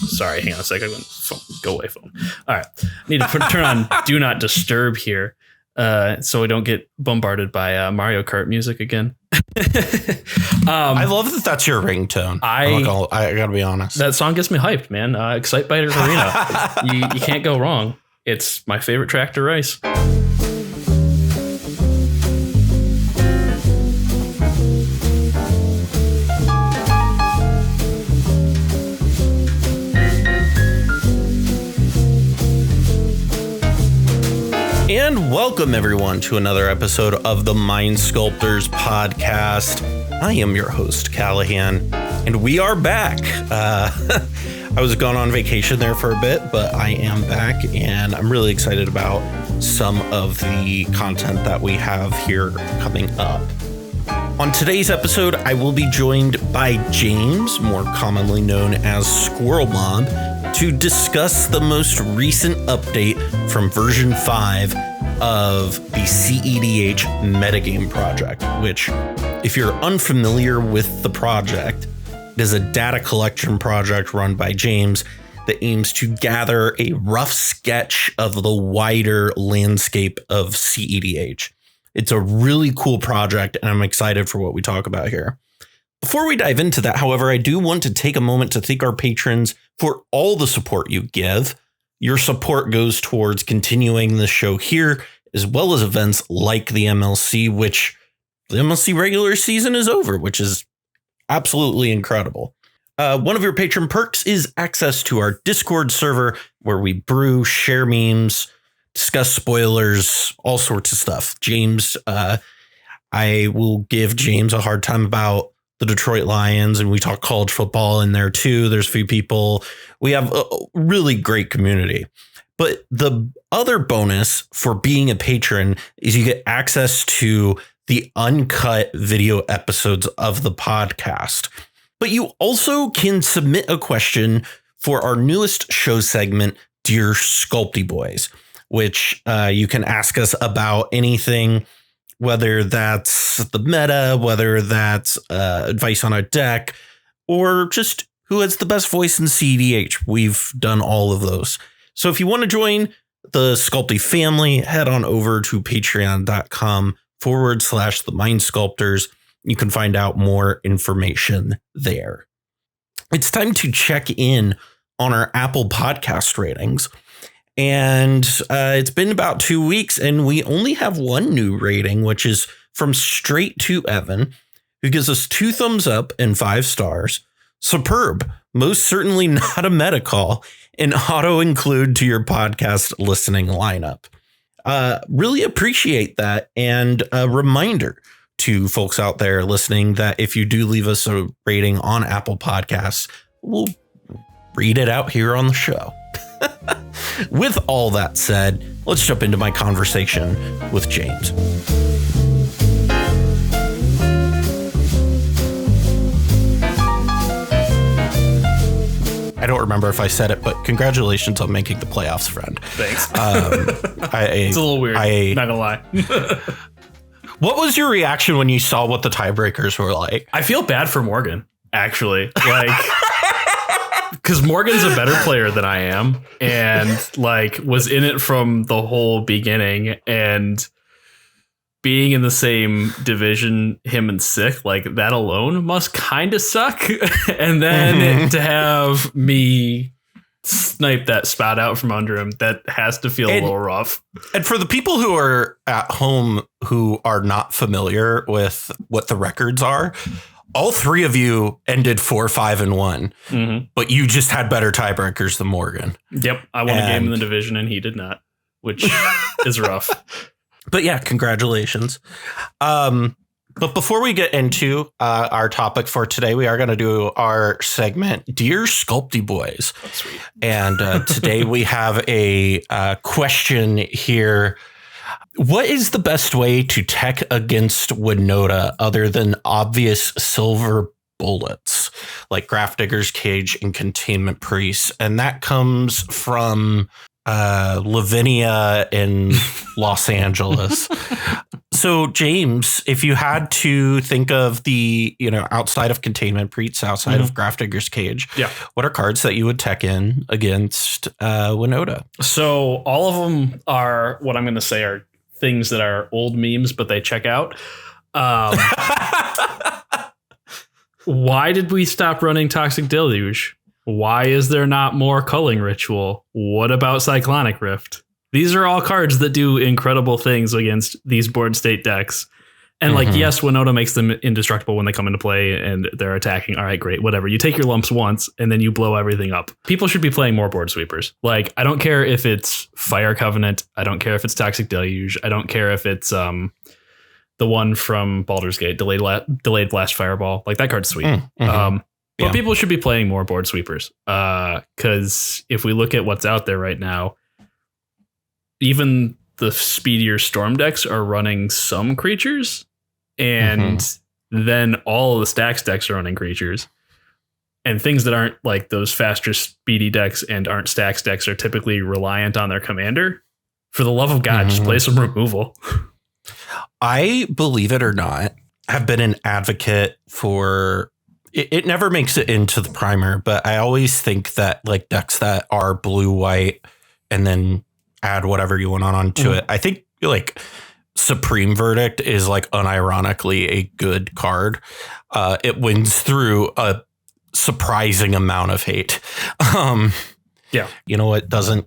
Sorry, hang on a second. Phone. Go away, phone. All right. I need to turn on Do Not Disturb here so we don't get bombarded by Mario Kart music again. I love that that's your ringtone. I gotta be honest. That song gets me hyped, man. Excitebiter Arena. You can't go wrong. It's my favorite track to race. And welcome everyone to another episode of the Mind Sculptors podcast. I am your host, Callahan, and we are back. I was gone on vacation there for a bit, but I am back, and I'm really excited about some of the content that we have here coming up. On today's episode, I will be joined by James, more commonly known as Squirrelmob, to discuss the most recent update from version 5 of the cEDH Metagame Project, which, if you're unfamiliar with the project, it is a data collection project run by James that aims to gather a rough sketch of the wider landscape of cEDH. It's a really cool project, and I'm excited for what we talk about here. Before we dive into that, however, I do want to take a moment to thank our patrons for all the support you give. Your support goes towards continuing the show here, as well as events like the MLC, which the MLC regular season is over, which is absolutely incredible. One of your patron perks is access to our Discord server, where we brew, share memes, discuss spoilers, all sorts of stuff. James, I will give James a hard time about the Detroit Lions, and we talk college football in there too. There's a few people. We have a really great community. But the other bonus for being a patron is you get access to the uncut video episodes of the podcast. But you also can submit a question for our newest show segment, Dear Sculptybois, which you can ask us about anything, whether that's the meta, whether that's advice on a deck, or just who has the best voice in cEDH. We've done all of those. So if you want to join the Sculpty family, head on over to patreon.com/the Mind Sculptors. You can find out more information there. It's time to check in on our Apple Podcast ratings. And it's been about 2 weeks, and we only have one new rating, which is from Straight to Evan, who gives us 2 thumbs up and 5 stars. Superb. Most certainly not a meta call, and auto include to your podcast listening lineup. Really appreciate that. And a reminder to folks out there listening that if you do leave us a rating on Apple Podcasts, we'll read it out here on the show. With all that said, let's jump into my conversation with James. I don't remember if I said it, but congratulations on making the playoffs, friend. Thanks. It's a little weird. Not gonna lie. What was your reaction when you saw what the tiebreakers were like? I feel bad for Morgan, actually. Because Morgan's a better player than I am, and was in it from the whole beginning, and being in the same division, him and Sick, that alone must kind of suck. And then to have me snipe that spout out from under him, that has to feel a little rough. And for the people who are at home who are not familiar with what the records are, all 3 of you ended 4-5-1, but you just had better tiebreakers than Morgan. Yep. I won a game in the division and he did not, which is rough. But yeah, congratulations. But before we get into our topic for today, we are going to do our segment, Dear Sculptybois. Oh, sweet. And today we have a question here. What is the best way to tech against Winota other than obvious silver bullets like Grafdigger's Cage and Containment Priest? And that comes from Lavinia in Los Angeles. So James, if you had to think of the, outside of Containment Breach, outside of Grafdigger's Cage, what are cards that you would tech in against Winota? So all of them are what I'm going to say are things that are old memes, but they check out. Why did we stop running Toxic Deluge? Why is there not more Culling Ritual? What about Cyclonic Rift? These are all cards that do incredible things against these board state decks. And yes, Winota makes them indestructible when they come into play and they're attacking. All right, great, whatever. You take your lumps once and then you blow everything up. People should be playing more board sweepers. Like, I don't care if it's Fire Covenant. I don't care if it's Toxic Deluge. I don't care if it's the one from Baldur's Gate, Delayed Blast Fireball. Like, that card's sweet. But people should be playing more board sweepers. Because if we look at what's out there right now, even the speedier Storm decks are running some creatures, and then all of the Stacks decks are running creatures. And things that aren't like those faster speedy decks and aren't Stacks decks are typically reliant on their commander. For the love of God, just play some removal. I, believe it or not, have been an advocate for... It never makes it into the primer, but I always think that like decks that are blue-white and then add whatever you want onto it. I think like Supreme Verdict is like unironically a good card. It wins through a surprising amount of hate. It doesn't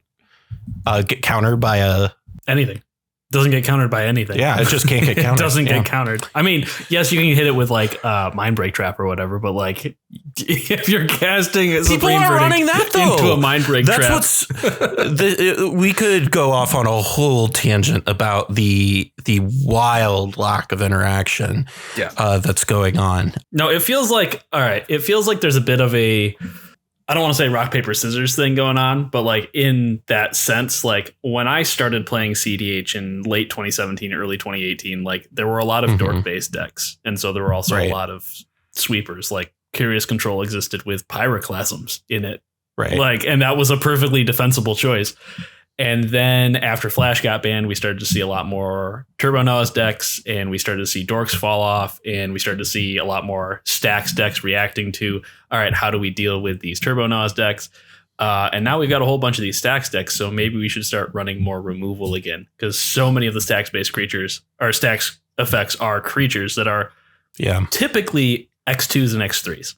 get countered by anything. Doesn't get countered by anything. Yeah, it just can't get countered. It doesn't get countered. I mean, yes, you can hit it with like Mind Break Trap or whatever, but like if you're casting people are running that though into a Mind Break Trap. That's we could go off on a whole tangent about the wild lack of interaction that's going on. No, it feels like there's a bit of a, I don't want to say rock, paper, scissors thing going on, but like in that sense, like when I started playing cEDH in late 2017, early 2018, like there were a lot of dork based decks. And so there were also a lot of sweepers, like Curious Control existed with Pyroclasms in it. Right. Like, and that was a perfectly defensible choice. And then after Flash got banned, we started to see a lot more Turbo Nas decks, and we started to see Dorks fall off, and we started to see a lot more Stacks decks reacting to, all right, how do we deal with these Turbo Nas decks? And now we've got a whole bunch of these Stacks decks, so maybe we should start running more removal again, because so many of the Stacks-based creatures, or Stacks effects, are creatures that are typically X2s and X3s.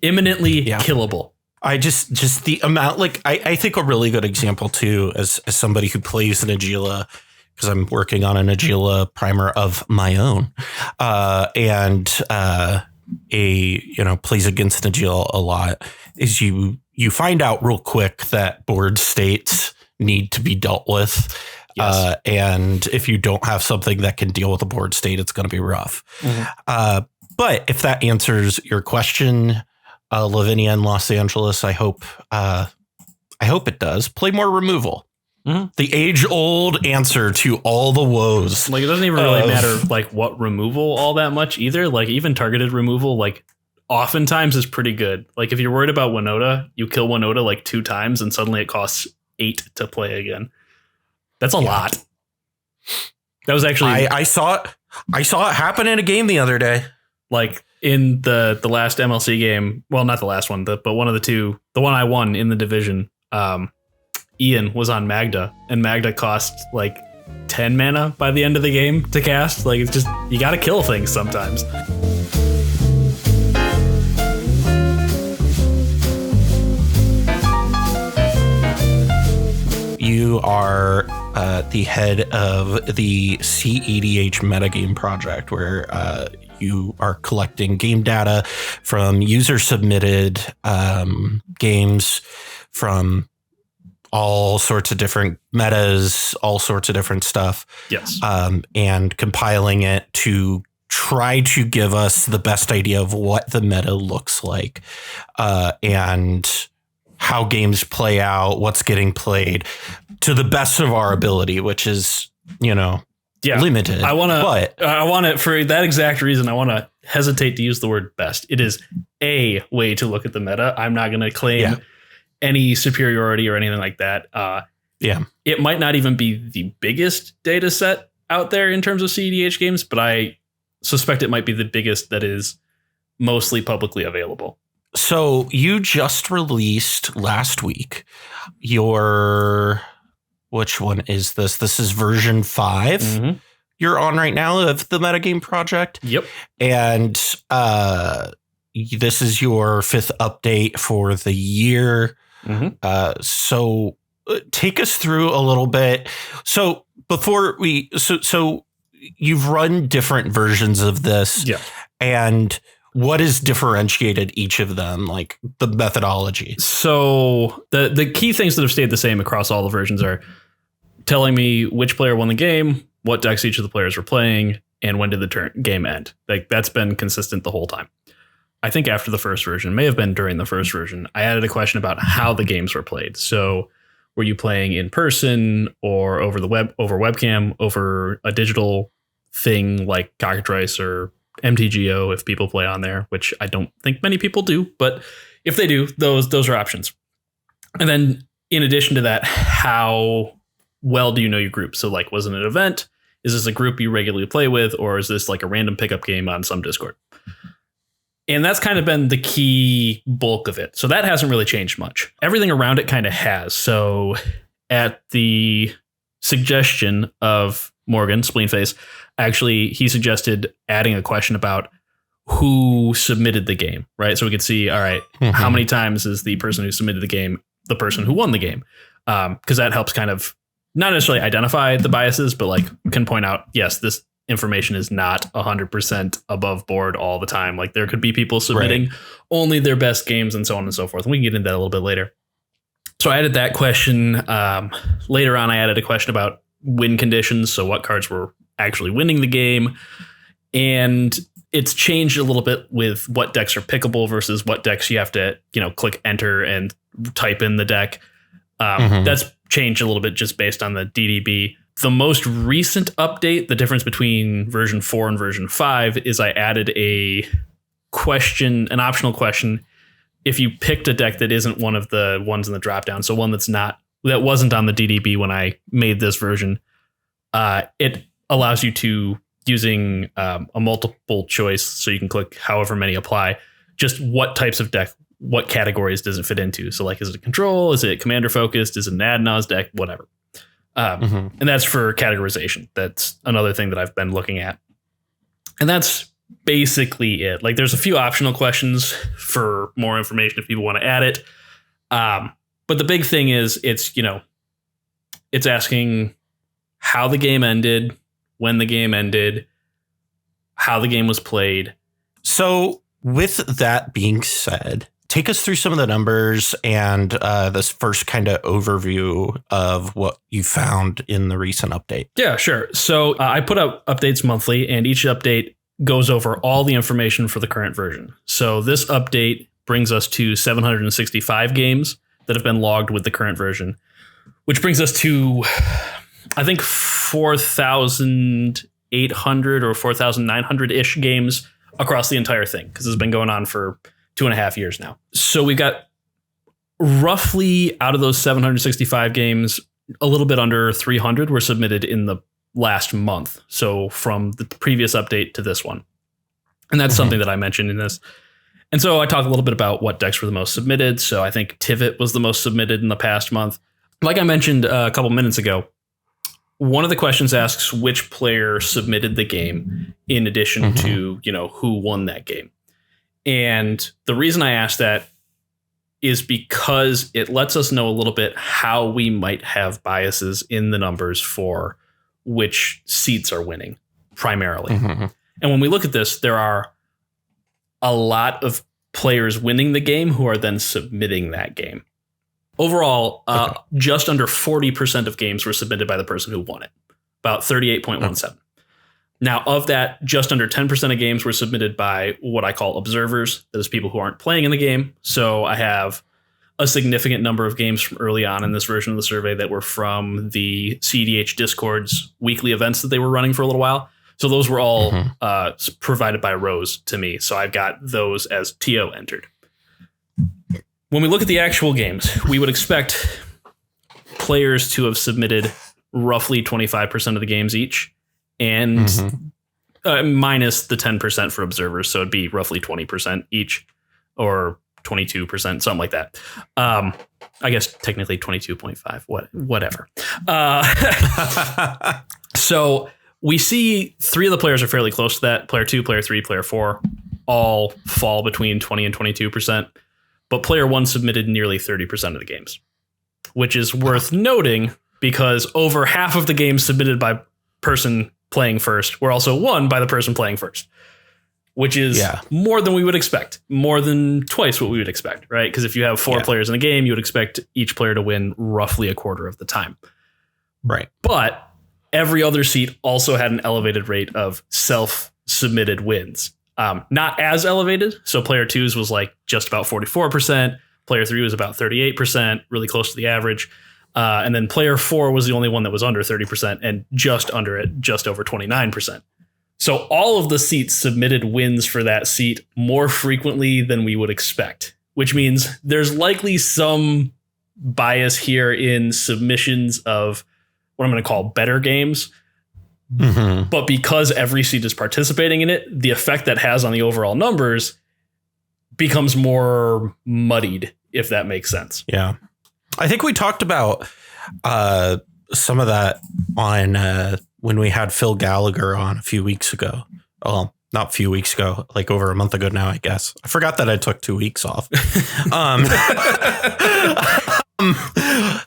Imminently killable. I just the amount, like, I think a really good example too, as somebody who plays an Agila, because I'm working on an Agila primer of my own, and plays against an Agila a lot, is you find out real quick that board states need to be dealt with. Yes. And if you don't have something that can deal with a board state, it's going to be rough. But if that answers your question, Lavinia in Los Angeles, I hope it does. Play more removal. The age-old answer to all the woes. Like, it doesn't even really matter like what removal all that much either. Like, even targeted removal, like, oftentimes is pretty good. Like, if you're worried about Winota, you kill Winota like 2 times and suddenly it costs 8 to play again. That's a lot. That was actually I saw it happen in a game the other day. Like in the last MLC game, well, not the last one, but one of the two, the one I won in the division, Ian was on Magda, and Magda cost like 10 mana by the end of the game to cast. Like, it's just, you got to kill things sometimes. You are the head of the cEDH Metagame Project, where you are collecting game data from user-submitted games from all sorts of different metas, all sorts of different stuff. Yes. And compiling it to try to give us the best idea of what the meta looks like, and how games play out, what's getting played to the best of our ability, which is, limited. I want it for that exact reason. I want to hesitate to use the word best. It is a way to look at the meta. I'm not going to claim any superiority or anything like that. It might not even be the biggest data set out there in terms of cEDH games, but I suspect it might be the biggest that is mostly publicly available. So you just released last week which one is this? This is version 5 you're on right now of the Metagame Project. Yep. And this is your 5th update for the year. So take us through a little bit. So before so you've run different versions of this. Yeah. And what has differentiated each of them, like the methodology? So the key things that have stayed the same across all the versions are telling me which player won the game, what decks each of the players were playing, and when did the game end. Like that's been consistent the whole time. I think after the first version, may have been during the first version, I added a question about how the games were played. So were you playing in person or over the over webcam, over a digital thing like Cockatrice or MTGO if people play on there, which I don't think many people do, but if they do, those are options. And then in addition to that, how well do you know your group? So like, was it an event? Is this a group you regularly play with? Or is this like a random pickup game on some Discord? And that's kind of been the key bulk of it. So that hasn't really changed much. Everything around it kind of has. So at the suggestion of Morgan, Spleenface, actually, he suggested adding a question about who submitted the game, right? So we could see, all right, how many times is the person who submitted the game the person who won the game? Because that helps kind of not necessarily identify the biases, but like can point out, yes, this information is not 100% above board all the time. Like there could be people submitting only their best games and so on and so forth. And we can get into that a little bit later. So I added that question. Later on, I added a question about win conditions. So what cards were actually winning the game. And it's changed a little bit with what decks are pickable versus what decks you have to, click enter and type in the deck. That's changed a little bit just based on the DDB. The most recent update, the difference between version 4 and version 5 is I added a question, an optional question. If you picked a deck that isn't one of the ones in the dropdown, so one that wasn't on the DDB when I made this version, it allows you to, using a multiple choice, so you can click however many apply, just what types of deck, what categories does it fit into? So like, is it a control? Is it commander focused? Is it an ad naus deck? Whatever. And that's for categorization. That's another thing that I've been looking at. And that's basically it. Like there's a few optional questions for more information if people want to add it. But the big thing is it's asking how the game ended, when the game ended, how the game was played. So with that being said, take us through some of the numbers and this first kind of overview of what you found in the recent update. Yeah, sure. So I put out updates monthly, and each update goes over all the information for the current version. So this update brings us to 765 games that have been logged with the current version, which brings us to, I think, 4,800 or 4,900-ish games across the entire thing, because it's been going on for 2.5 years now. So we've got roughly, out of those 765 games, a little bit under 300 were submitted in the last month. So from the previous update to this one. And that's something that I mentioned in this. And so I talked a little bit about what decks were the most submitted. So I think Tivit was the most submitted in the past month. Like I mentioned a couple minutes ago, one of the questions asks which player submitted the game in addition to, who won that game. And the reason I asked that is because it lets us know a little bit how we might have biases in the numbers for which seats are winning primarily. And when we look at this, there are a lot of players winning the game who are then submitting that game. Overall, just under 40% of games were submitted by the person who won it, about 38.17. Now, of that, just under 10% of games were submitted by what I call observers. That is people who aren't playing in the game. So I have a significant number of games from early on in this version of the survey that were from the cEDH Discord's weekly events that they were running for a little while. So those were all provided by Rose to me. So I've got those as TO entered. When we look at the actual games, we would expect players to have submitted roughly 25% of the games each. and minus the 10% for observers. So it'd be roughly 20% each, or 22%, something like that. I guess technically 22.5, whatever. So we see 3 of the players are fairly close to that. Player 2, player 3, player 4 all fall between 20 and 22%. But player 1 submitted nearly 30% of the games, which is worth noting because over half of the games submitted by person playing first were also won by the person playing first, which is more than we would expect, more than twice what we would expect, right? Because if you have 4 players in a game, you would expect each player to win roughly a quarter of the time. Right. But every other seat also had an elevated rate of self-submitted wins. Not as elevated. So player 2's was like just about 44%. Player 3 was about 38%, really close to the average. And then player 4 was the only one that was under 30% and just under it, just over 29%. So all of the seats submitted wins for that seat more frequently than we would expect, which means there's likely some bias here in submissions of what I'm going to call better games. But because every seat is participating in it, the effect that has on the overall numbers becomes more muddied, if that makes sense. Yeah. I think we talked about some of that on when we had Phil Gallagher on a few weeks ago. Well, not a few weeks ago, like over a month ago now, I guess. I forgot that I took 2 weeks off.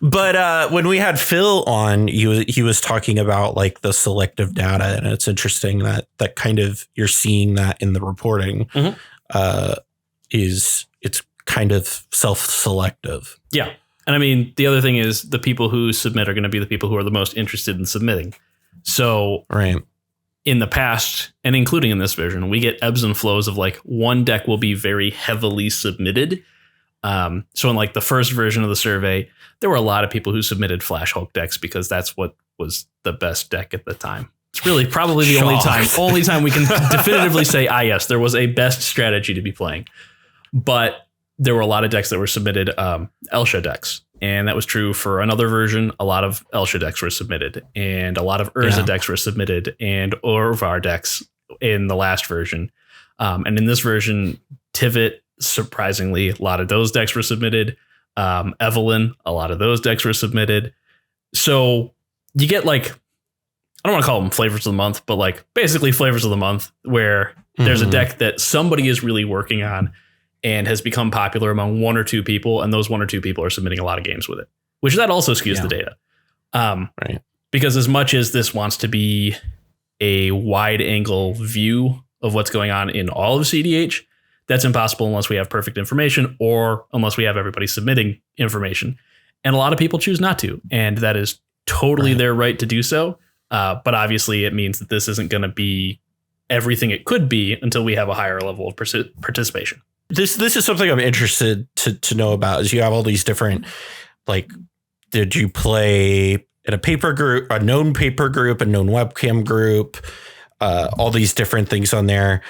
But when we had Phil on, he was talking about like the selective data, and it's interesting that kind of you're seeing that in the reporting it's kind of self-selective. Yeah. And I mean, the other thing is the people who submit are going to be the people who are the most interested in submitting. So in the past, and including in this version, we get ebbs and flows of like one deck will be very heavily submitted. So in like the first version of the survey, there were a lot of people who submitted Flash Hulk decks because that's what was the best deck at the time. It's really probably the only time we can definitively say, yes, there was a best strategy to be playing. But there were a lot of decks that were submitted Elsha decks. And that was true for another version. A lot of Elsha decks were submitted, and a lot of Urza decks were submitted, and Orvar decks in the last version. And in this version, Tivit, surprisingly, a lot of those decks were submitted. Evelyn, a lot of those decks were submitted. So you get like, I don't want to call them flavors of the month, but like basically flavors of the month where there's a deck that somebody is really working on and has become popular among 1 or 2 people. And those 1 or 2 people are submitting a lot of games with it, which that also skews the data. Right. Because as much as this wants to be a wide angle view of what's going on in all of cEDH, that's impossible unless we have perfect information or unless we have everybody submitting information. And a lot of people choose not to. And that is totally their right to do so. But obviously it means that this isn't going to be everything it could be until we have a higher level of participation. This is something I'm interested to know about. Is you have all these different, like, did you play in a paper group, a known paper group, a known webcam group, all these different things on there.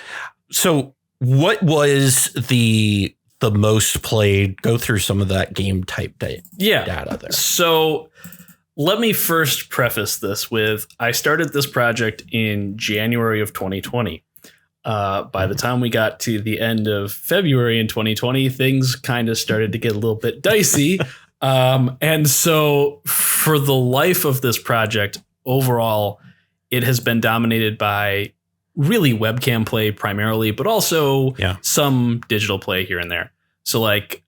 So what was the most played? Go through some of that game type data there. So let me first preface this with, I started this project in January of 2020. By the time we got to the end of February in 2020, things kind of started to get a little bit dicey. And so for the life of this project, overall, it has been dominated by really webcam play primarily, but also some digital play here and there. So like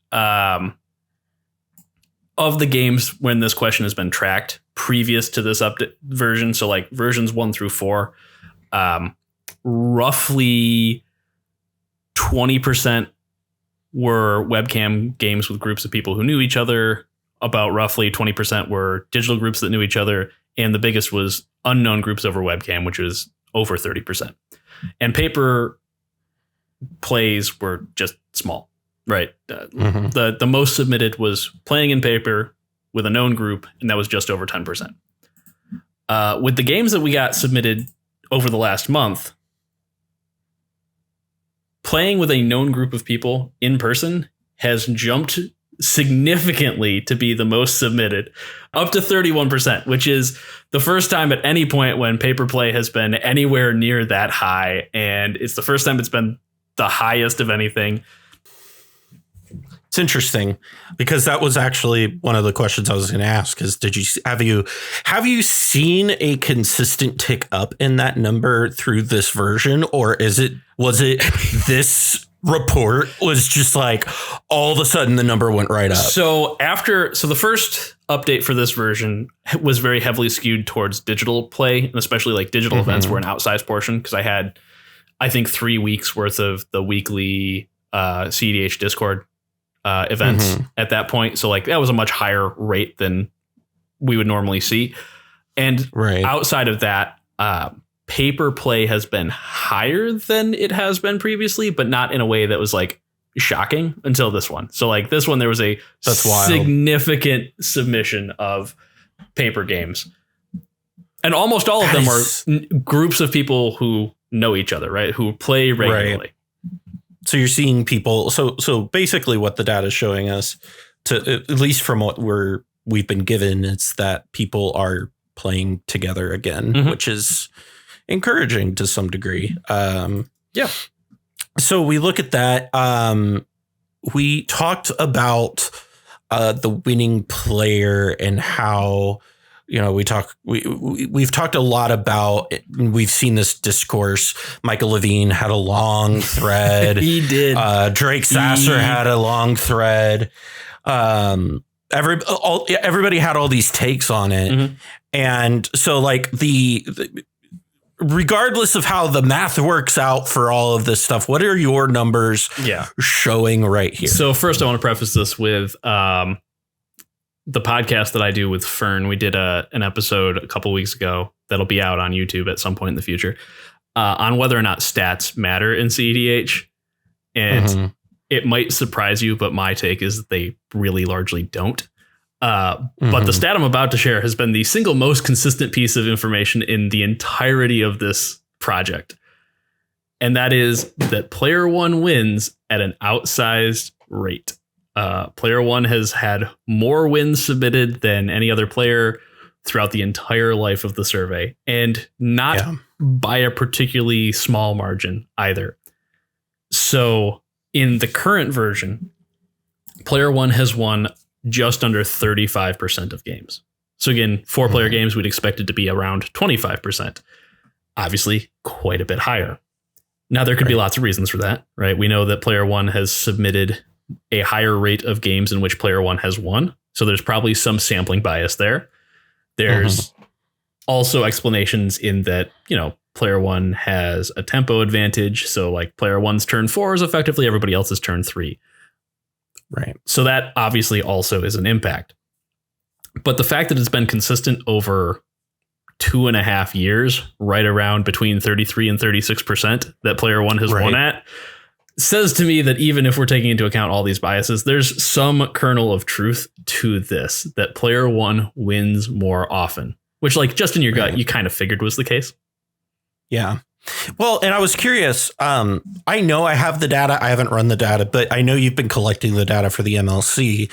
of the games when this question has been tracked previous to this update version, so like versions 1 through 4, roughly 20% were webcam games with groups of people who knew each other. About roughly 20% were digital groups that knew each other. And the biggest was unknown groups over webcam, which was over 30%. And paper plays were just small, right? The most submitted was playing in paper with a known group, and that was just over 10%. With the games that we got submitted over the last month, playing with a known group of people in person has jumped significantly to be the most submitted, up to 31%, which is the first time at any point when pay per play has been anywhere near that high. And it's the first time it's been the highest of anything. It's interesting because that was actually one of the questions I was going to ask is have you seen a consistent tick up in that number through this version, or was it this report was just like all of a sudden the number went right up? So the first update for this version was very heavily skewed towards digital play, and especially like digital events were an outsized portion because I had, I think, 3 weeks worth of the weekly cEDH Discord events at that point. So like that was a much higher rate than we would normally see. And outside of that, pay-per play has been higher than it has been previously, but not in a way that was like shocking until this one. So like this one, there was a significant submission of paper games. And almost all of them were groups of people who know each other, right? Who play regularly. Right. So you're seeing people. So basically what the data is showing us, to at least from what we've been given, it's that people are playing together again, which is encouraging to some degree. Yeah. So we look at that. We talked about the winning player and how, we've talked a lot about, we've seen this discourse. Michael Levine had a long thread. He did. Drake Sasser had a long thread. Everybody had all these takes on it. And so like regardless of how the math works out for all of this stuff, what are your numbers showing right here? So first I want to preface this with the podcast that I do with Fern. We did an episode a couple weeks ago that'll be out on YouTube at some point in the future on whether or not stats matter in cEDH. And it might surprise you, but my take is that they really largely don't. But the stat I'm about to share has been the single most consistent piece of information in the entirety of this project. And that is that player one wins at an outsized rate. Player one has had more wins submitted than any other player throughout the entire life of the survey, and not by a particularly small margin either. So in the current version, player one has won just under 35% of games. So again, 4-player games, we'd expect it to be around 25%. Obviously, quite a bit higher. Now, there could be lots of reasons for that, right? We know that player one has submitted a higher rate of games in which player one has won. So there's probably some sampling bias there. There's also explanations in that, player one has a tempo advantage. So like player one's turn 4 is effectively everybody else's turn 3. Right. So that obviously also is an impact. But the fact that it's been consistent over 2.5 years, right around between 33 and 36% that player one has won at, says to me that even if we're taking into account all these biases, there's some kernel of truth to this, that player one wins more often, which like just in your gut, you kind of figured was the case. Yeah. Well, and I was curious. I know I have the data. I haven't run the data, but I know you've been collecting the data for the MLC.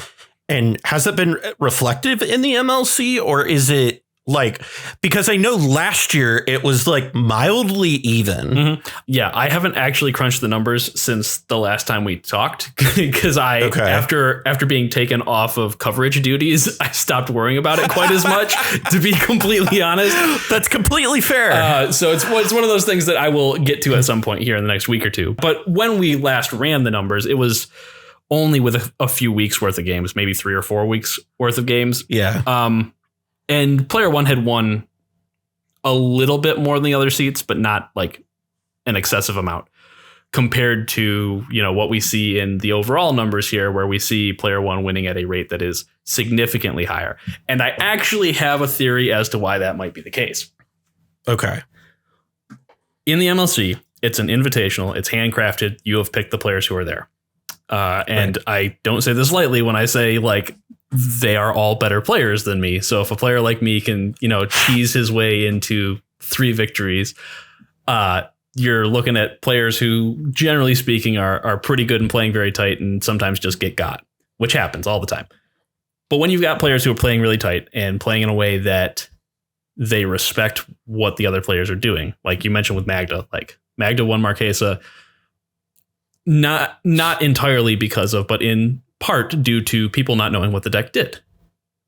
And has it been reflective in the MLC, or is it like, because I know last year it was like mildly even. Yeah, I haven't actually crunched the numbers since the last time we talked because after being taken off of coverage duties, I stopped worrying about it quite as much, to be completely honest. That's completely fair. So it's one of those things that I will get to at some point here in the next week or two. But when we last ran the numbers, it was only with a few weeks worth of games, maybe 3 or 4 weeks worth of games. Yeah. And player one had won a little bit more than the other seats, but not like an excessive amount compared to, what we see in the overall numbers here, where we see player one winning at a rate that is significantly higher. And I actually have a theory as to why that might be the case. Okay. In the MLC, it's an invitational. It's handcrafted. You have picked the players who are there. And I don't say this lightly when I say like they are all better players than me. So if a player like me can, cheese his way into 3 victories, you're looking at players who, generally speaking, are pretty good and playing very tight and sometimes just get got. which happens all the time. But when you've got players who are playing really tight and playing in a way that they respect what the other players are doing, like you mentioned with Magda, like Magda won Marquesa, not entirely because of, but in part due to people not knowing what the deck did.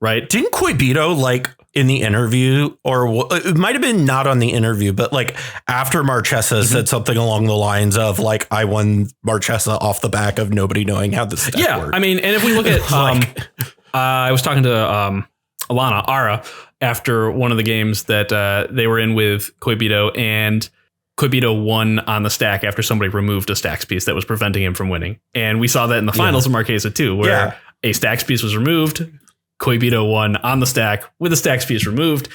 Right. Didn't Quibito, like in the interview, or it might have been not on the interview, but like after Marchesa said something along the lines of like, I won Marchesa off the back of nobody knowing how this deck worked. I mean, and if we look at I was talking to Alana Ara after one of the games that they were in with Quibito, and Quibito won on the stack after somebody removed a stacks piece that was preventing him from winning. And we saw that in the finals of Marquesa too, where a stacks piece was removed. Quibito won on the stack with a stacks piece removed.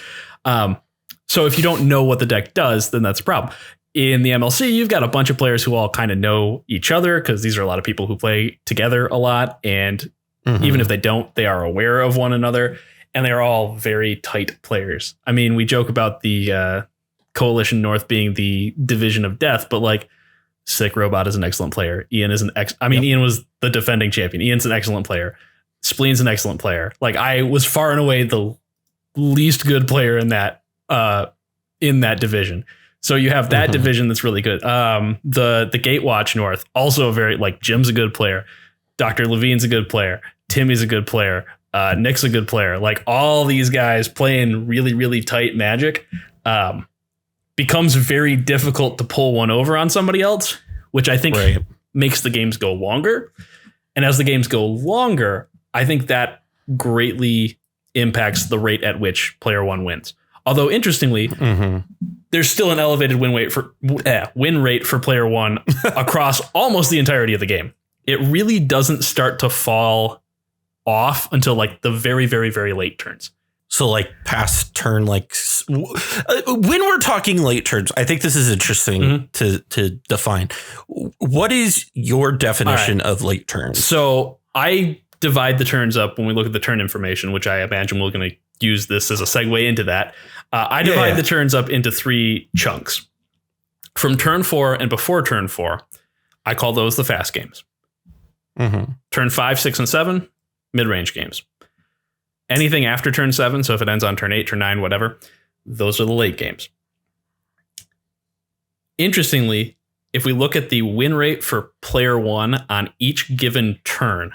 So if you don't know what the deck does, then that's a problem. In the MLC, you've got a bunch of players who all kind of know each other, because these are a lot of people who play together a lot. And even if they don't, they are aware of one another, and they're all very tight players. I mean, we joke about the Coalition North being the division of death, but like Sick Robot is an excellent player. Ian is Ian was the defending champion. Ian's an excellent player. Spleen's an excellent player. Like, I was far and away the least good player in that division. So you have that division that's really good. The Gatewatch North, also very, like, Jim's a good player. Dr. Levine's a good player. Timmy's a good player. Nick's a good player. Like, all these guys playing really, really tight Magic becomes very difficult to pull one over on somebody else, which I think makes the games go longer. And as the games go longer, I think that greatly impacts the rate at which player one wins. Although, interestingly, there's still an elevated win rate for player one across almost the entirety of the game. It really doesn't start to fall off until like the very, very, very late turns. So like past turn, like when we're talking late turns, I think this is interesting to define. What is your definition of late turns? So I divide the turns up when we look at the turn information, which I imagine we're going to use this as a segue into that. I divide the turns up into 3 chunks. From turn 4 and before turn 4, I call those the fast games. Turn 5, 6, and 7, mid-range games. Anything after turn 7, so if it ends on turn 8, turn 9, whatever, those are the late games. Interestingly, if we look at the win rate for player one on each given turn,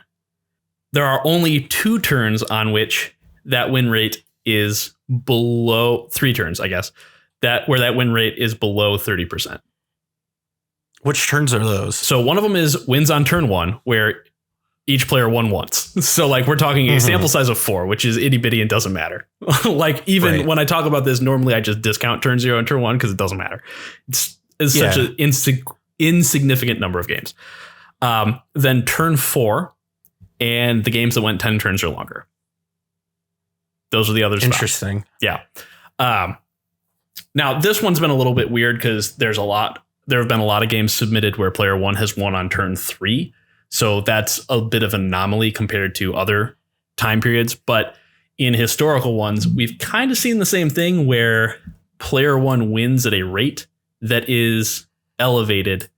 there are only 2 turns on which that win rate is below 3 turns, I guess, where that win rate is below 30%. Which turns are those? So one of them is wins on turn 1, where each player won once. So like we're talking a sample size of 4, which is itty bitty and doesn't matter. Like even when I talk about this, normally I just discount turn 0 and turn 1 because it doesn't matter. It's such an insignificant number of games. Then turn 4 and the games that went 10 turns or longer. Those are the other spots. Interesting. Yeah. Now this one's been a little bit weird because there have been a lot of games submitted where player 1 has won on turn 3. So that's a bit of an anomaly compared to other time periods. But in historical ones, we've kind of seen the same thing where player 1 wins at a rate that is elevated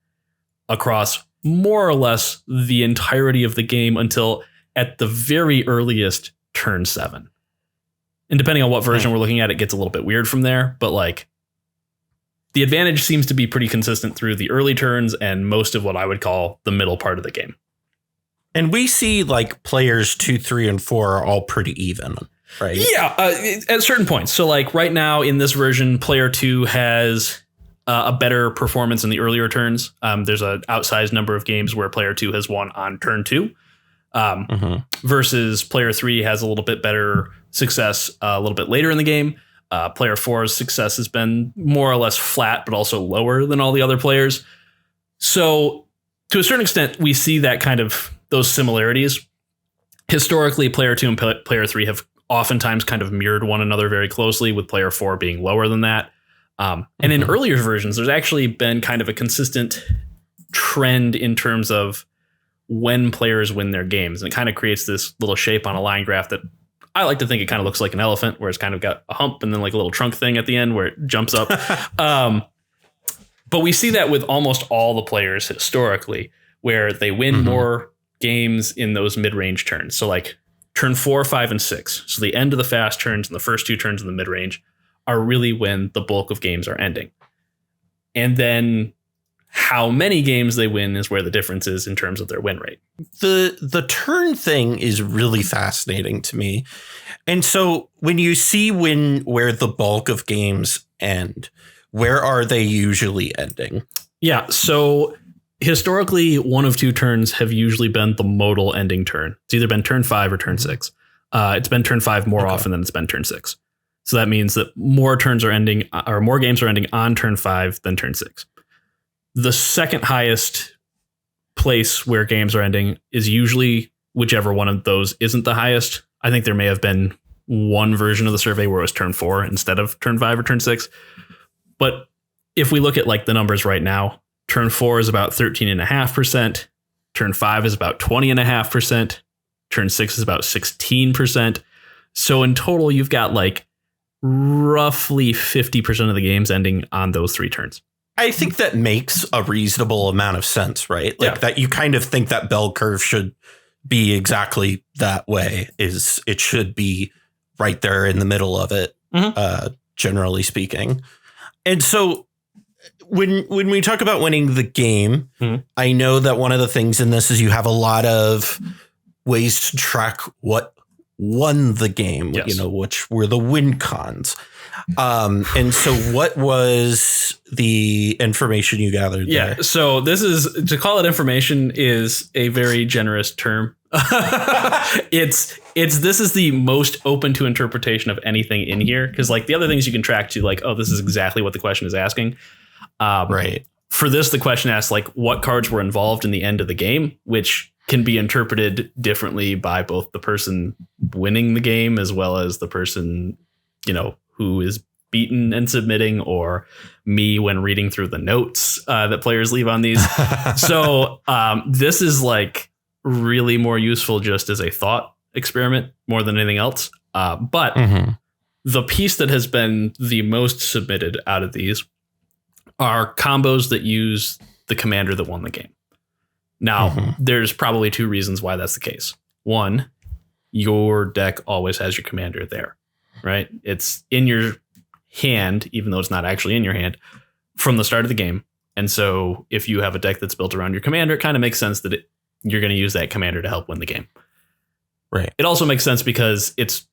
across more or less the entirety of the game until at the very earliest turn 7. And depending on what version we're looking at, it gets a little bit weird from there. But like the advantage seems to be pretty consistent through the early turns and most of what I would call the middle part of the game. And we see like players 2, 3, and 4 are all pretty even, right? Yeah, at certain points. So like right now in this version, player 2 has a better performance in the earlier turns. There's an outsized number of games where player 2 has won on turn 2 versus player 3 has a little bit better success a little bit later in the game. Player 4's success has been more or less flat, but also lower than all the other players. So to a certain extent, we see that kind of those similarities. Historically, player 2 and player 3 have oftentimes kind of mirrored one another very closely, with player 4 being lower than that. And in earlier versions, there's actually been kind of a consistent trend in terms of when players win their games. And it kind of creates this little shape on a line graph that I like to think it kind of looks like an elephant, where it's kind of got a hump and then like a little trunk thing at the end where it jumps up. But we see that with almost all the players historically, where they win more games in those mid-range turns. So like turn 4, 5, and 6. So the end of the fast turns and the first 2 turns in the mid-range are really when the bulk of games are ending. And then how many games they win is where the difference is in terms of their win rate. The turn thing is really fascinating to me. And so when you see where the bulk of games end, where are they usually ending? Yeah, so historically, 1 of 2 turns have usually been the modal ending turn. It's either been turn 5 or turn 6. It's been turn 5 more often than it's been turn 6. So that means that more turns are ending, or more games are ending on turn 5 than turn 6. The second highest place where games are ending is usually whichever one of those isn't the highest. I think there may have been one version of the survey where it was turn 4 instead of turn 5 or turn 6. But if we look at like the numbers right now, turn 4 is about 13.5%. Turn 5 is about 20.5%. Turn 6 is about 16%. So in total, you've got like roughly 50% of the games ending on those 3 turns. I think that makes a reasonable amount of sense, right? Like that you kind of think that bell curve should be exactly that way. It should be right there in the middle of it, generally speaking. And so when we talk about winning the game, I know that one of the things in this is you have a lot of ways to track what won the game, which were the win cons. And so what was the information you gathered there? Yeah, so this is, to call it information is a very generous term. This is the most open to interpretation of anything in here, because like the other things you can track to, like, oh, this is exactly what the question is asking. Right. For this, the question asks like what cards were involved in the end of the game, which can be interpreted differently by both the person winning the game as well as the person, who is beaten and submitting, or me when reading through the notes that players leave on these. So this is like really more useful just as a thought experiment more than anything else. But the piece that has been the most submitted out of these are combos that use the commander that won the game. Now, there's probably 2 reasons why that's the case. One, your deck always has your commander there, right? It's in your hand, even though it's not actually in your hand, from the start of the game. And so if you have a deck that's built around your commander, it kind of makes sense that you're going to use that commander to help win the game. Right. It also makes sense because it's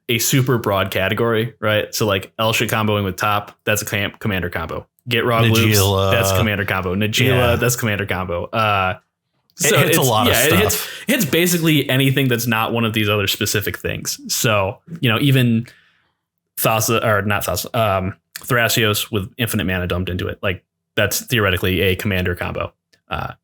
a super broad category, right? So like Elsha comboing with top, that's a commander combo. Get Rog Loops, that's commander combo. Najila, that's commander combo. So it's a lot of stuff. It's basically anything that's not one of these other specific things. So, even Thrasios with infinite mana dumped into it, like that's theoretically a commander combo.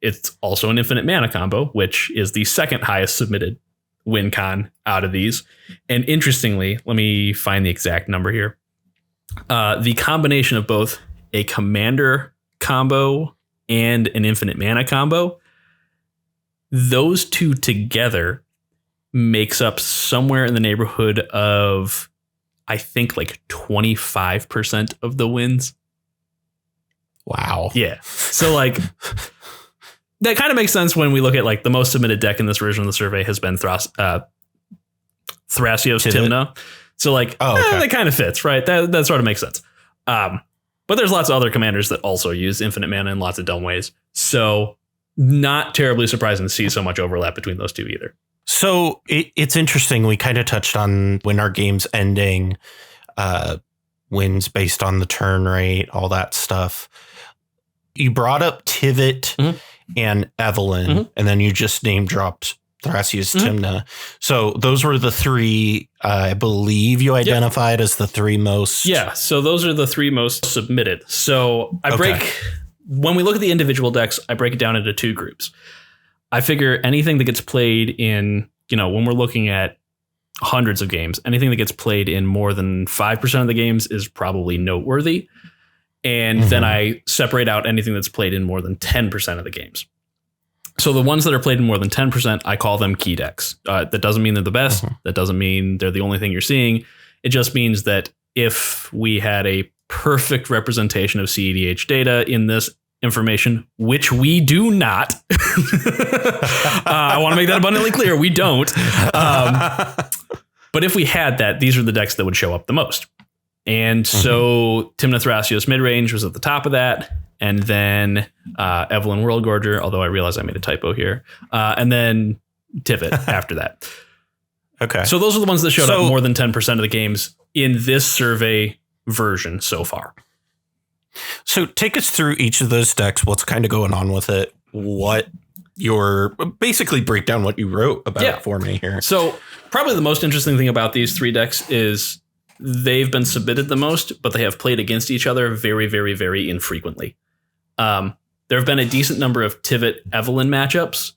It's also an infinite mana combo, which is the second highest submitted win con out of these. And interestingly, let me find the exact number here. The combination of both a commander combo and an infinite mana combo, those 2 together makes up somewhere in the neighborhood of, I think, like 25% of the wins. Wow. Yeah. So like that kind of makes sense when we look at like the most submitted deck in this version of the survey has been Thrasios Tymna. So like that kind of fits, right? That sort of makes sense. But there's lots of other commanders that also use infinite mana in lots of dumb ways. So not terribly surprising to see so much overlap between those 2 either. So it's interesting. We kind of touched on when our game's ending, wins based on the turn rate, all that stuff. You brought up Tivit and Evelyn, and then you just name dropped Thrasios Tymna. So those were the 3, I believe you identified as the 3 most. Yeah. So those are the 3 most submitted. So when we look at the individual decks, I break it down into 2 groups. I figure anything that gets played in, when we're looking at hundreds of games, anything that gets played in more than 5% of the games is probably noteworthy. And then I separate out anything that's played in more than 10% of the games. So the ones that are played in more than 10%, I call them key decks. That doesn't mean they're the best. That doesn't mean they're the only thing you're seeing. It just means that if we had a perfect representation of cEDH data in this information, which we do not. I want to make that abundantly clear. We don't. But if we had that, these are the decks that would show up the most. And so Tymna Thrasios midrange was at the top of that. And then Evelyn Worldgorger, although I realize I made a typo here. And then Tivit after that. Okay. So those are the ones that showed up more than 10% of the games in this survey version so far. So take us through each of those decks. What's kind of going on with it? What your basically break down what you wrote about it for me here. So probably the most interesting thing about these 3 decks is they've been submitted the most, but they have played against each other very, very, very infrequently. There have been a decent number of Tivit Evelyn matchups.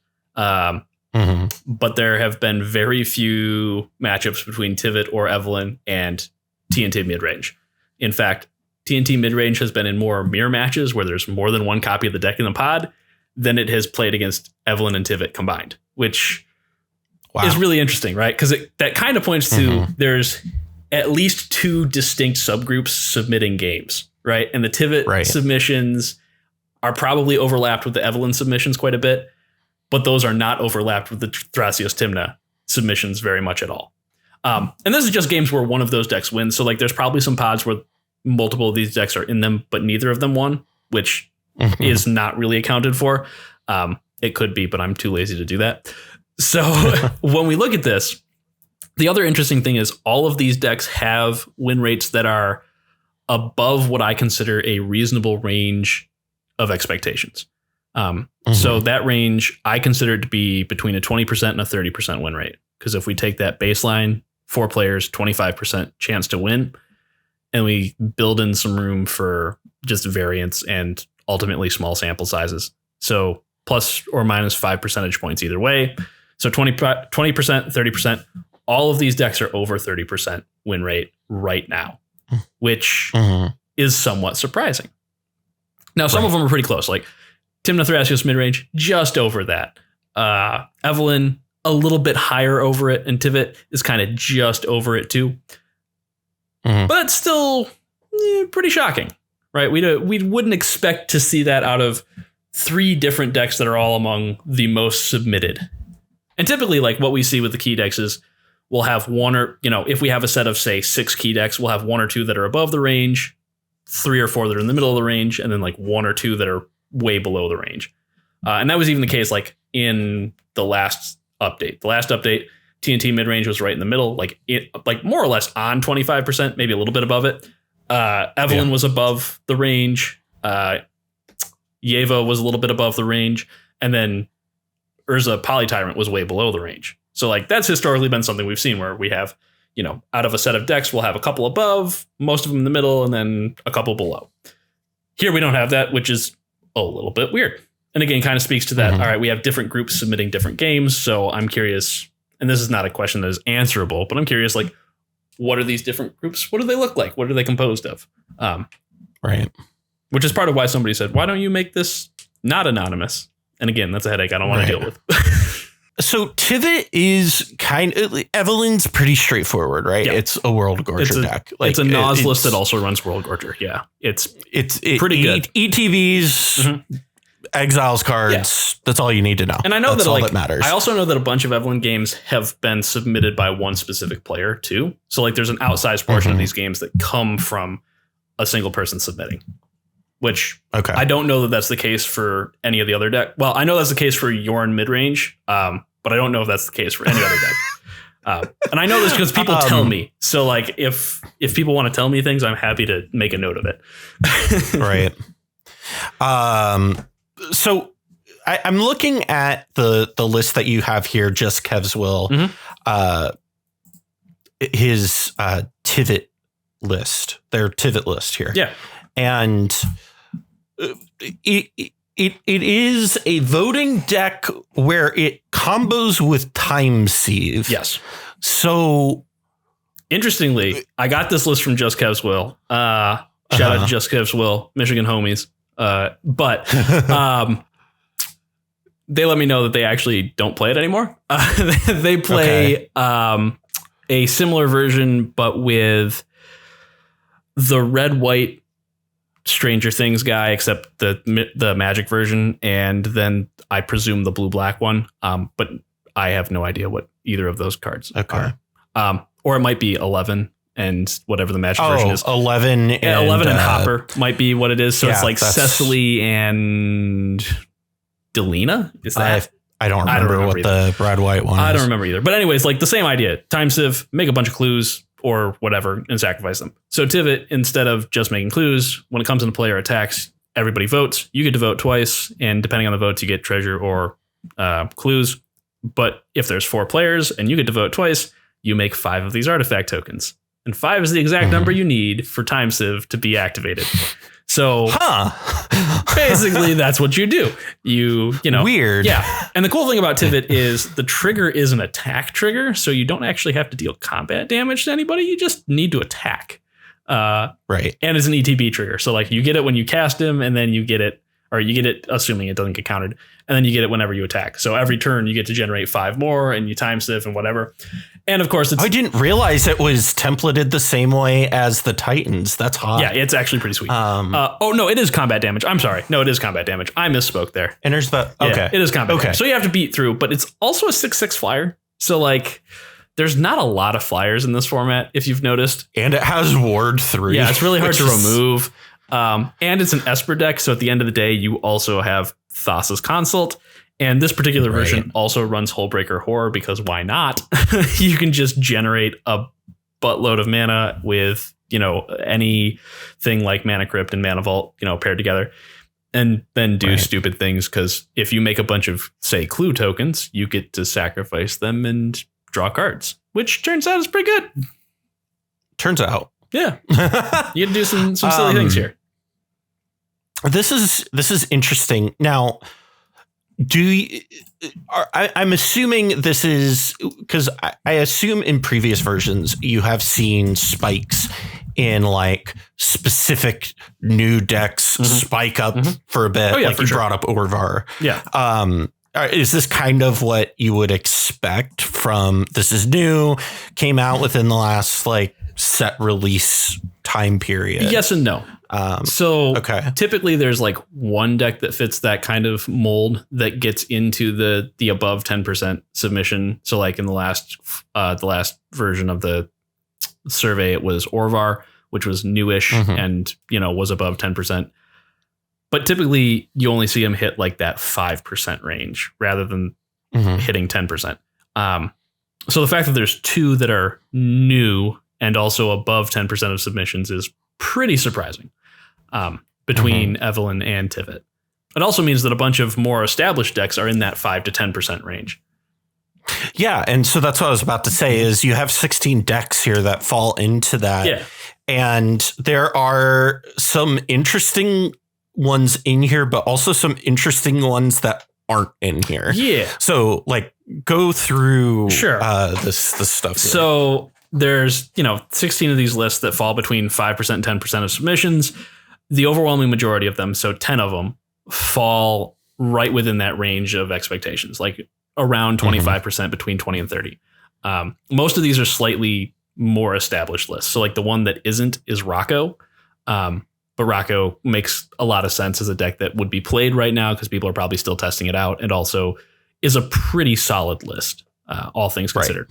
But there have been very few matchups between Tivit or Evelyn and TNT midrange. In fact, TNT midrange has been in more mirror matches where there's more than one copy of the deck in the pod than it has played against Evelyn and Tivit combined, which is really interesting, right? Because that kind of points to there's at least 2 distinct subgroups submitting games, right? And the Tivit submissions are probably overlapped with the Evelyn submissions quite a bit, but those are not overlapped with the Thrasios Tymna submissions very much at all. And this is just games where one of those decks wins. So like there's probably some pods where multiple of these decks are in them, but neither of them won, which is not really accounted for. It could be, but I'm too lazy to do that. So when we look at this, the other interesting thing is all of these decks have win rates that are above what I consider a reasonable range of expectations. So that range I consider to be between a 20% and a 30% win rate. Because if we take that baseline, 4 players, 25% chance to win, and we build in some room for just variance and ultimately small sample sizes. So plus or minus 5 percentage points either way. So 20%, 30%, all of these decks are over 30% win rate right now, which is somewhat surprising. Now, some of them are pretty close, like Tymna Thrasios midrange, just over that. Evelyn, a little bit higher over it, and Tivit is kind of just over it too. But still pretty shocking, right? We wouldn't expect to see that out of 3 different decks that are all among the most submitted. And typically, like what we see with the key decks is we'll have one or, if we have a set of, say, 6 key decks, we'll have 1 or 2 that are above the range, 3 or 4 that are in the middle of the range, and then like 1 or 2 that are way below the range. And that was even the case like in the last update. The last update, TNT midrange was right in the middle, like more or less on 25%, maybe a little bit above it. Evelyn was above the range. Yeva was a little bit above the range. And then Urza Polytyrant was way below the range. So like that's historically been something we've seen where we have, out of a set of decks, we'll have a couple above, most of them in the middle, and then a couple below. Here we don't have that, which is a little bit weird. And again, kind of speaks to that. All right, we have different groups submitting different games. So I'm curious, and this is not a question that is answerable, but I'm curious, like, what are these different groups? What do they look like? What are they composed of? Right. Which is part of why somebody said, why don't you make this not anonymous? And again, that's a headache I don't want to deal with. So Tivit is Evelyn's pretty straightforward, right? Yeah. It's a Worldgorger deck. Like, it's a Nozless that also runs Worldgorger. Yeah. It's pretty good. ETVs, exiles cards. Yeah. That's all you need to know. And I know that's all that matters. I also know that a bunch of Evelyn games have been submitted by one specific player too. So like there's an outsized portion of these games that come from a single person submitting. Which I don't know that that's the case for any of the other deck. Well, I know that's the case for Yorn midrange, but I don't know if that's the case for any other deck. And I know this because people tell me. So like if people want to tell me things, I'm happy to make a note of it. Right. So I'm looking at the list that you have here, just Kev's will, his Tivit list, their Tivit list here. Yeah. And it is a voting deck where it combos with Time Sieve. Yes. So interestingly, I got this list from Just Kev's Will. Shout out to Just Kev's Will, Michigan homies. But they let me know that they actually don't play it anymore. They play a similar version, but with the red-white Stranger Things guy, except the magic version, and then I presume the blue-black one. But I have no idea what either of those cards are. Or it might be 11 and whatever the magic version is. 11 and 11 and Hopper might be what it is. So it's like that's- Cecily and Delina. Is that? I don't remember what the red white one is. I don't remember either. But anyways, like the same idea. Time sieve, make a bunch of clues or whatever and sacrifice them. So Tivit, instead of just making clues, when it comes into play or attacks, everybody votes. You get to vote twice, and depending on the votes, you get treasure or clues. But if there's 4 players and you get to vote twice, you make 5 of these artifact tokens. And 5 is the exact number you need for Time Sieve to be activated. So basically that's what you do. You know, weird. Yeah. And the cool thing about Tivit is the trigger is an attack trigger. So you don't actually have to deal combat damage to anybody. You just need to attack. Right. And it's an ETB trigger. So like you get it when you cast him, and then you get it assuming it doesn't get countered. And then you get it whenever you attack. So every turn you get to generate 5 more, and you time sieve and whatever. And of course, I didn't realize it was templated the same way as the Titans. That's hot. Yeah, it's actually pretty sweet. No, it is combat damage. I'm sorry. No, it is combat damage. I misspoke there. Enters the okay. Yeah, it is combat damage. So you have to beat through, but it's also a 6/6 flyer. So like, there's not a lot of flyers in this format, if you've noticed. And it has Ward 3. Yeah, it's really hard to remove. And it's an Esper deck, so at the end of the day, you also have Thassa's Consult. And this particular version also runs Hullbreaker Horror, because why not? You can just generate a buttload of mana with, anything like Mana Crypt and Mana Vault, paired together, and then do stupid things. Because if you make a bunch of, say, clue tokens, you get to sacrifice them and draw cards, which turns out is pretty good. Turns out. Yeah. You get to do some silly things here. This is interesting. Now, I'm assuming this is because I assume in previous versions you have seen spikes in like specific new decks spike up for a bit. Like you brought up Orvar. Yeah. Is this kind of what you would expect from this is new, came out within the last like set release time period? Yes and no. Typically there's like one deck that fits that kind of mold that gets into the above 10% submission. So like in the last version of the survey, it was Orvar, which was newish and, was above 10%. But typically you only see them hit like that 5% range rather than hitting 10%. So the fact that there's 2 that are new and also above 10% of submissions is pretty surprising between Evelyn and Tivit. It also means that a bunch of more established decks are in that 5 to 10% range. Yeah. And so that's what I was about to say is you have 16 decks here that fall into that. Yeah. And there are some interesting ones in here, but also some interesting ones that aren't in here. Yeah. So like go through this stuff here. So there's, 16 of these lists that fall between 5% and 10% of submissions. The overwhelming majority of them, so 10 of them, fall right within that range of expectations, like around 25%, between 20 and 30. Most of these are slightly more established lists. So like the one that isn't is Rocco. But Rocco makes a lot of sense as a deck that would be played right now because people are probably still testing it out, and also is a pretty solid list, all things considered.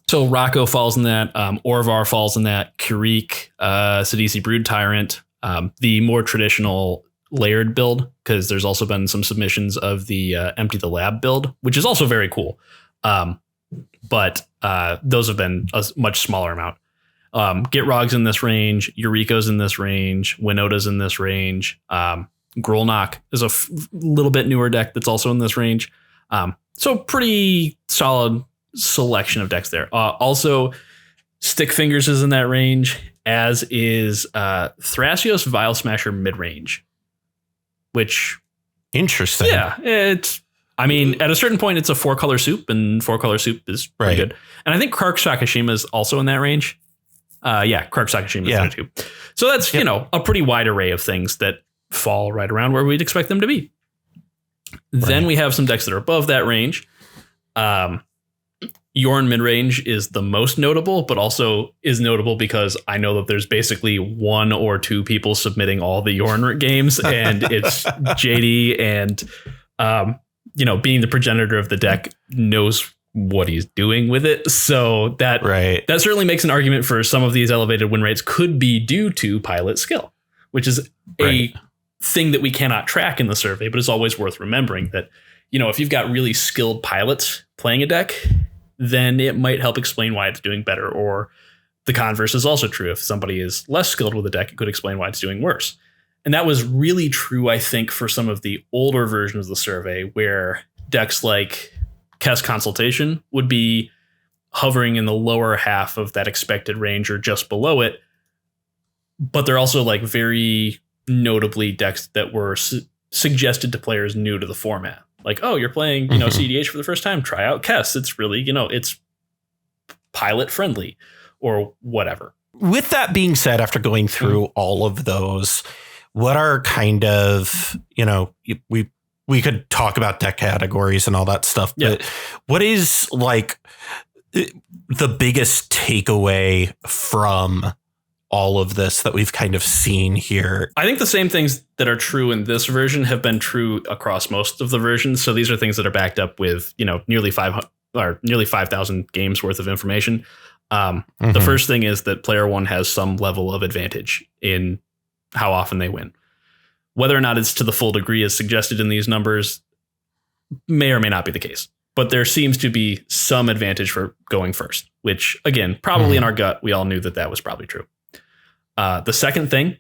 So Rocco falls in that. Orvar falls in that. Kurik, Sidisi Brood Tyrant, the more traditional layered build, because there's also been some submissions of the Empty the Lab build, which is also very cool. But those have been a much smaller amount. Gitrog's in this range. Eureka's in this range. Winota's in this range. Grolnok is a little bit newer deck that's also in this range. So pretty solid selection of decks there. Also, Stick Fingers is in that range, as is Thrasios Vile Smasher midrange, which interesting. Yeah, at a certain point, it's a 4-color soup, and 4-color soup is pretty good. And I think Kark Sakashima is also in that range. Kark Sakashima is there too. So that's a pretty wide array of things that fall right around where we'd expect them to be. Then we have some decks that are above that range. Yorn midrange is the most notable, but also is notable because I know that there's basically 1 or 2 people submitting all the Yorn games, and it's JD, and being the progenitor of the deck, knows what he's doing with it. So that certainly makes an argument for some of these elevated win rates could be due to pilot skill, which is a thing that we cannot track in the survey, but it's always worth remembering that, if you've got really skilled pilots playing a deck, then it might help explain why it's doing better. Or the converse is also true. If somebody is less skilled with a deck, it could explain why it's doing worse. And that was really true, I think, for some of the older versions of the survey, where decks like Kess Consultation would be hovering in the lower half of that expected range or just below it. But they're also like very notably decks that were suggested to players new to the format. Like, oh, you're playing, cEDH for the first time. Try out Kess. It's really, it's pilot friendly or whatever. With that being said, after going through all of those, what are kind of, we could talk about deck categories and all that stuff, but what is like the biggest takeaway from all of this that we've kind of seen here? I think the same things that are true in this version have been true across most of the versions. So these are things that are backed up with, nearly 5,000 games worth of information. The first thing is that player 1 has some level of advantage in how often they win. Whether or not it's to the full degree as suggested in these numbers may or may not be the case. But there seems to be some advantage for going first, which, again, probably in our gut, we all knew that was probably true. The second thing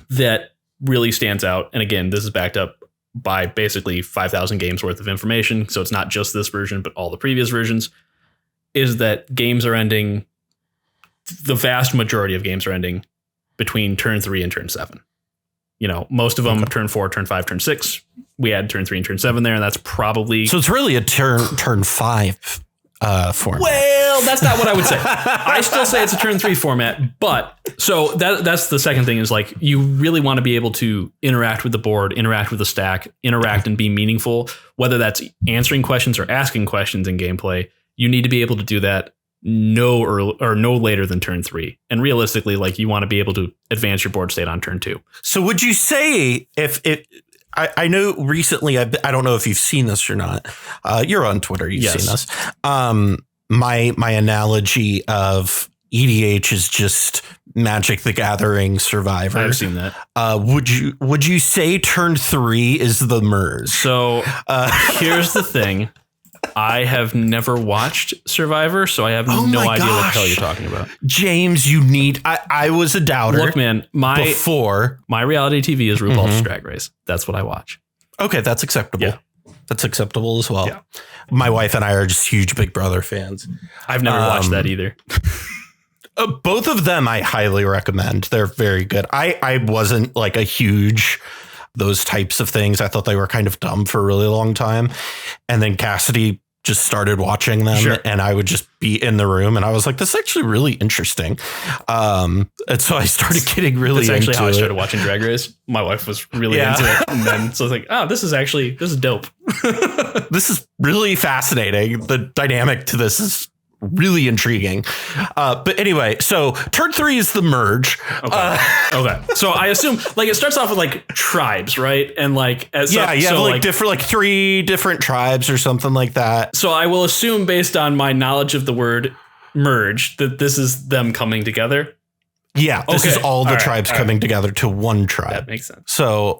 that really stands out, and again, this is backed up by basically 5,000 games worth of information, so it's not just this version, but all the previous versions, is that games are ending, the vast majority of games are ending between turn 3 and turn 7. Most of them turn 4, turn 5, turn 6. We add turn 3 and turn 7 there, and that's probably... So it's really a turn 5 format. Well, that's not what I would say. I still say it's a turn 3 format, but so that's the second thing is like you really want to be able to interact with the board, interact with the stack, interact and be meaningful, whether that's answering questions or asking questions in gameplay. You need to be able to do that no later than turn 3. And realistically, like you want to be able to advance your board state on turn 2. So would you say if it, I know recently, I don't know if you've seen this or not. You're on Twitter. You've seen this. My analogy of EDH is just Magic the Gathering Survivor. I've seen that. Would you say turn 3 is the merge? So here's the thing. I have never watched Survivor, so I have no idea what the hell you're talking about. James, I was a doubter. Look, man, my reality TV is RuPaul's Drag Race. That's what I watch. Okay, that's acceptable. Yeah. That's acceptable as well. Yeah. My wife and I are just huge Big Brother fans. I've never watched that either. Both of them I highly recommend. They're very good. I wasn't like a huge... those types of things. I thought they were kind of dumb for a really long time. And then Cassidy just started watching them and I would just be in the room and I was like, this is actually really interesting. And so I started getting really into it. That's actually how I started watching Drag Race. My wife was really into it. And then so I was like, oh, this is dope. This is really fascinating. The dynamic to this is really intriguing. But anyway, so turn 3 is the merge. Okay. So I assume like it starts off with like tribes, right? And like you have like different, like 3 different tribes or something like that. So I will assume based on my knowledge of the word merge that this is them coming together. Yeah, this is all the tribes coming together to one tribe. That makes sense. So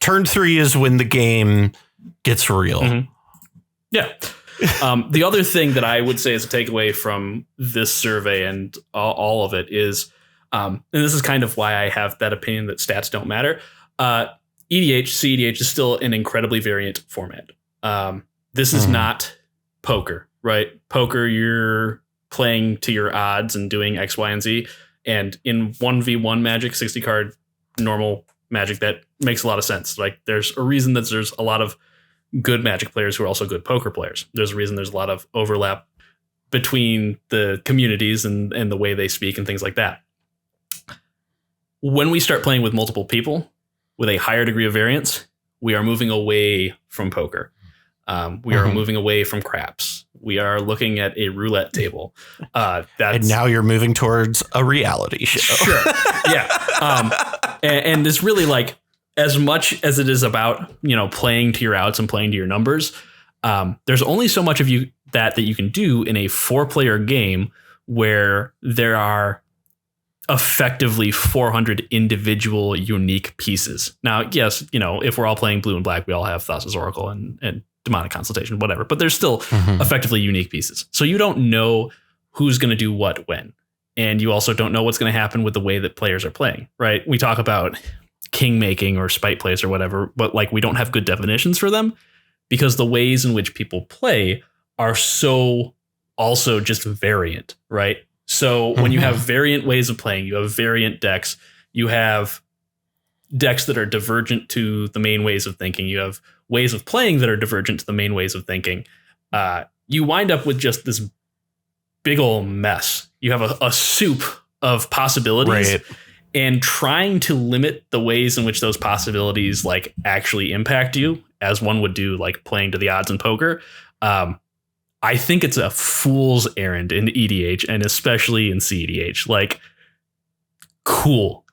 turn 3 is when the game gets real. Yeah. The other thing that I would say is a takeaway from this survey and all of it is, and this is kind of why I have that opinion that stats don't matter. cEDH is still an incredibly variant format. This is not poker, right? Poker, you're playing to your odds and doing X, Y, and Z. And in 1v1 Magic, 60 card normal Magic, that makes a lot of sense. Like there's a reason that there's a lot of good Magic players who are also good poker players. There's a reason there's a lot of overlap between the communities and the way they speak and things like that. When we start playing with multiple people with a higher degree of variance, we are moving away from poker. We are moving away from craps. We are looking at a roulette table. And now you're moving towards a reality show. Sure. Yeah. And it's really like, as much as it is about, playing to your outs and playing to your numbers, there's only so much of that you can do in a 4-player game where there are effectively 400 individual unique pieces. Now, yes, if we're all playing blue and black, we all have Thassa's Oracle and Demonic Consultation, whatever, but there's still effectively unique pieces. So you don't know who's going to do what when. And you also don't know what's going to happen with the way that players are playing, right? We talk about king making or spite plays or whatever, but like we don't have good definitions for them because the ways in which people play are so also just variant, right? So when you have variant ways of playing, you have variant decks, you have decks that are divergent to the main ways of thinking, you have ways of playing that are divergent to the main ways of thinking, you wind up with just this big old mess. You have a soup of possibilities, right? And trying to limit the ways in which those possibilities like actually impact you, as one would do like playing to the odds in poker, I think it's a fool's errand in EDH and especially in cEDH. Like, cool,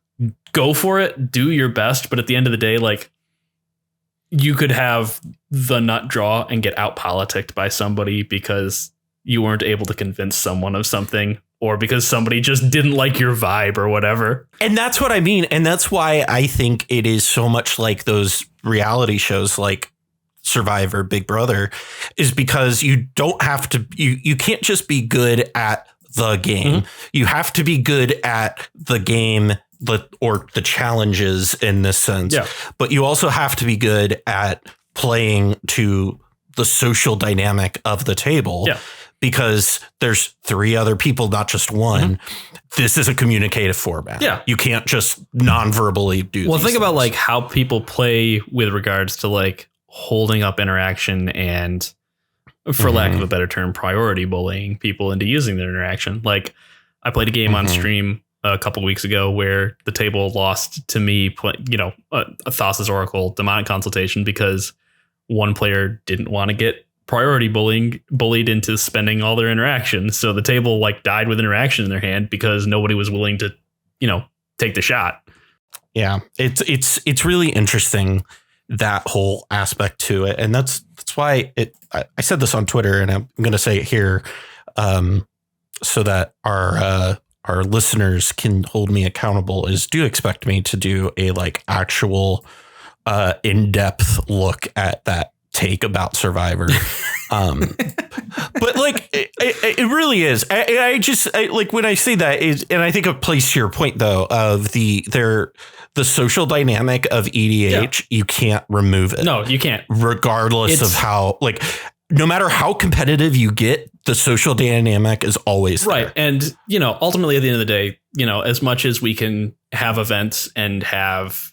go for it, do your best. But at the end of the day, like, you could have the nut draw and get out politicked by somebody because you weren't able to convince someone of something, or because somebody just didn't like your vibe or whatever. And that's what I mean. And that's why I think it is so much like those reality shows like Survivor, Big Brother, is because you don't have to, you can't just be good at the game. You have to be good at the game or the challenges in this sense. Yeah. But you also have to be good at playing to the social dynamic of the table. Yeah. Because there's 3 other people, not just one. This is a communicative format. Yeah. You can't just non-verbally do Well, think about like how people play with regards to like holding up interaction and, for lack of a better term, priority bullying people into using their interaction. Like, I played a game on stream a couple weeks ago where the table lost to me, a Thassa's Oracle Demonic Consultation because one player didn't want to get priority bullied into spending all their interaction. So the table like died with interaction in their hand because nobody was willing to, take the shot. Yeah, it's really interesting, that whole aspect to it. And that's why I said this on Twitter, and I'm going to say it here so that our listeners can hold me accountable, is do expect me to do a like actual in-depth look at that take about Survivor. But like it really is. I like when I say that is, and I think it plays to your point though of the social dynamic of EDH. You can't remove it. No, you can't. Regardless of how, like, no matter how competitive you get, the social dynamic is always there. Right. And, ultimately at the end of the day, as much as we can have events and have,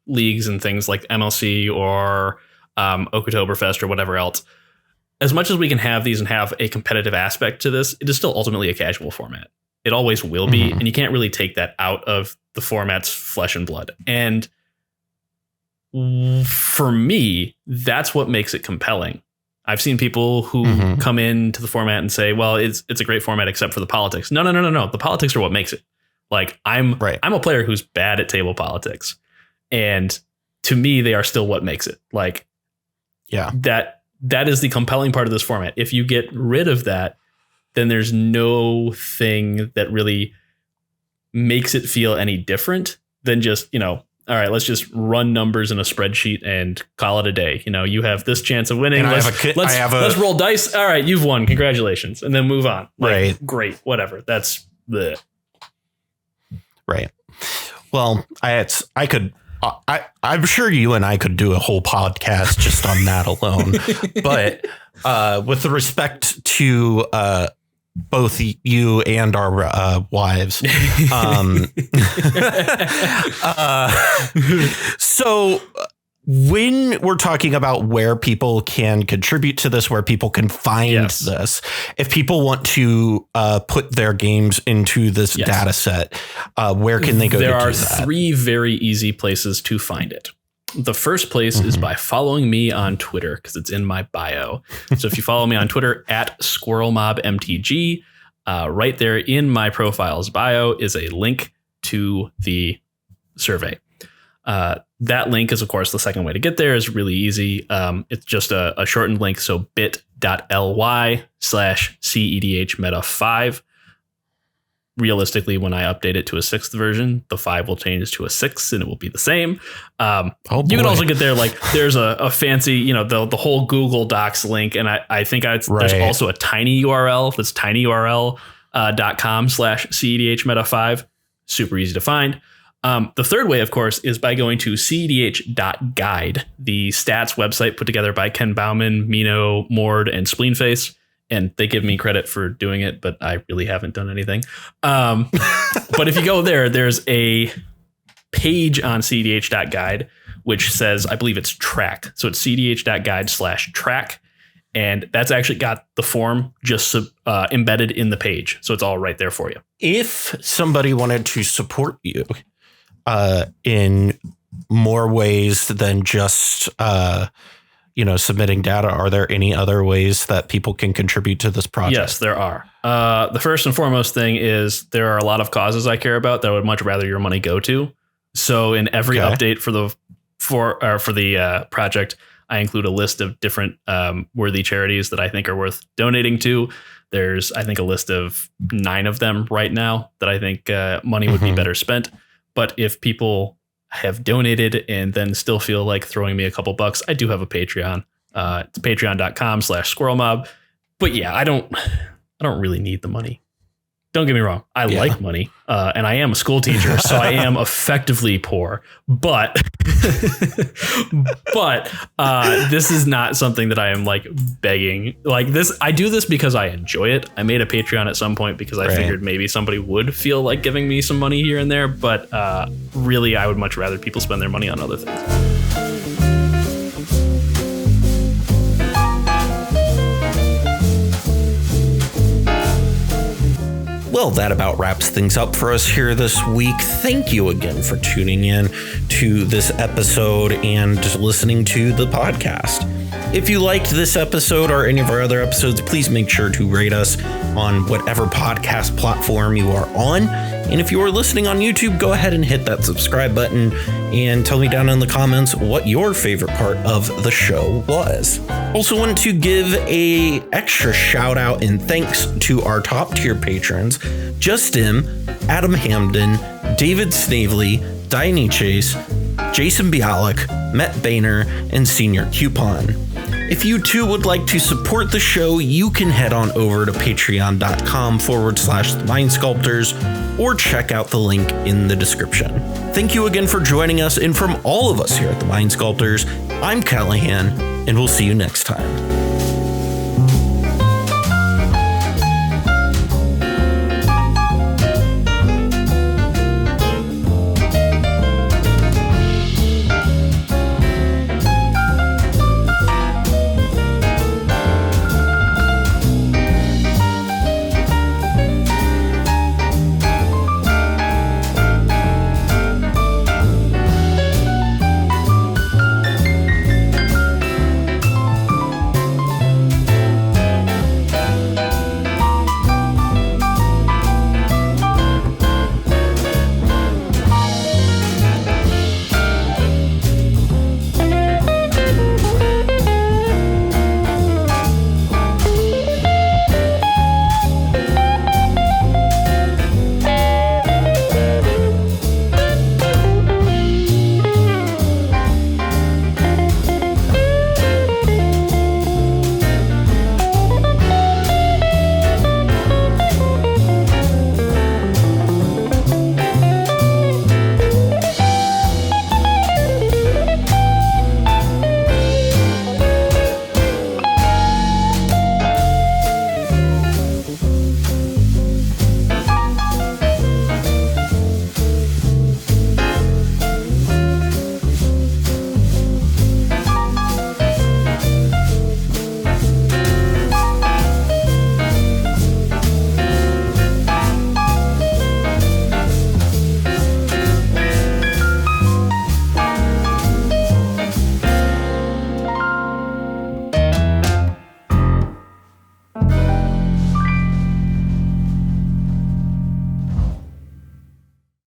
leagues and things like MLC or Oktoberfest or whatever else, as much as we can have these and have a competitive aspect to this, it is still ultimately a casual format. It always will be. And you can't really take that out of the format's flesh and blood. And for me, that's what makes it compelling. I've seen people who come into the format and say, well, it's a great format except for the politics. No. The politics are what makes it. Like, I'm a player who's bad at table politics. And to me, they are still what makes it. Like, yeah, that is the compelling part of this format. If you get rid of that, then there's no thing that really makes it feel any different than just, all right, let's just run numbers in a spreadsheet and call it a day. You have this chance of winning. Let's roll dice. All right, you've won. Congratulations. And then move on. Like, right. Great. Whatever. That's the right. Well, I'm sure you and I could do a whole podcast just on that alone. But with respect to both you and our wives. So when we're talking about where people can contribute to this, where people can find this, if people want to put their games into this data set, where can they go? There are 3 very easy places to find it. The first place is by following me on Twitter, because it's in my bio. So if you follow me on Twitter at SquirrelmobMTG, right there in my profile's bio is a link to the survey. That link is, of course, the second way to get there is really easy. It's just a shortened link. So bit.ly/cEDH meta 5. Realistically, when I update it to a 6th version, the 5 will change to a 6 and it will be the same. You can also get there, like there's a fancy, the whole Google Docs link. And I think there's also a tiny URL. That's tinyurl.com/cEDH meta 5. Super easy to find. The third way, of course, is by going to cEDH.guide, the stats website put together by Ken Bauman, Mino, Mord, and Spleenface. And they give me credit for doing it, but I really haven't done anything. But if you go there, there's a page on cEDH.guide, which says, I believe it's track. So it's cEDH.guide/track. And that's actually got the form just embedded in the page. So it's all right there for you. If somebody wanted to support you in more ways than just, submitting data, are there any other ways that people can contribute to this project? Yes, there are. The first and foremost thing is there are a lot of causes I care about that I would much rather your money go to. So in every update for the project, I include a list of different worthy charities that I think are worth donating to. There's, I think, a list of 9 of them right now that I think money would be better spent. But if people have donated and then still feel like throwing me a couple bucks, I do have a Patreon. It's patreon.com/squirrelmob. But yeah, I don't really need the money. Don't get me wrong. I like money, and I am a school teacher, so I am effectively poor. But this is not something that I am like begging. Like this, I do this because I enjoy it. I made a Patreon at some point because I figured maybe somebody would feel like giving me some money here and there. But really, I would much rather people spend their money on other things. Well, that about wraps things up for us here this week. Thank you again for tuning in to this episode and listening to the podcast. If you liked this episode or any of our other episodes, please make sure to rate us on whatever podcast platform you are on. And if you are listening on YouTube, go ahead and hit that subscribe button and tell me down in the comments what your favorite part of the show was. Also want to give a extra shout out and thanks to our top tier patrons, Justin, Adam Hamden, David Snavely, Diane Chase, Jason Bialik, Matt Boehner, and Senior Coupon. If you too would like to support the show, you can head on over to patreon.com/themindsculptors or check out the link in the description. Thank you again for joining us, and from all of us here at the Mind Sculptors, I'm Callahan, and we'll see you next time.